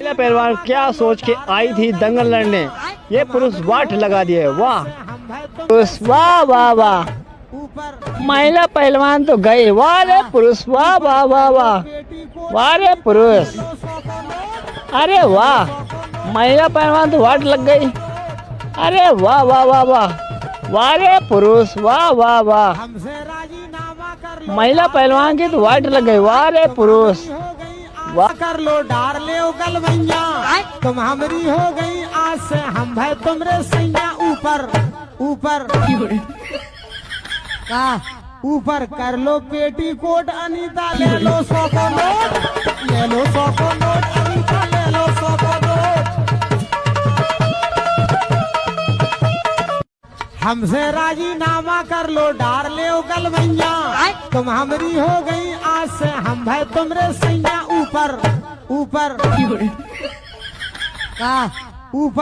महिला पहलवान क्या सोच के आई थी दंगल लड़ने, ये पुरुष वाट लगा दिए। वाह पुरुष, वाह वाह वाह। महिला पहलवान तो गए, वाह रे पुरुष, वाह वाह वाह वाह, वाह रे पुरुष। अरे वाह, महिला पहलवान तो वाट लग गई। अरे वाह वाह वाह वाह, वाह रे पुरुष, वाह वाह वाह। महिला पहलवान की तो वाट लग गई, वाह रे पुरुष, वाह। कर लो डार ले गलवैया, तुम हमारी हो गई आज से हम भाई तुमरे सैया। ऊपर ऊपर का ऊपर कर लो पेटी कोट अनीता, ले लो 100 को नोट, ले लो 100 को नोट अनीता, ले लो 100 को नोट। हमसे राजीनामा कर लो डार ले गलवैया, तुम हमारी हो गई आज से हम भाई तुमरे सैया। ऊपर ऊपर का ऊपर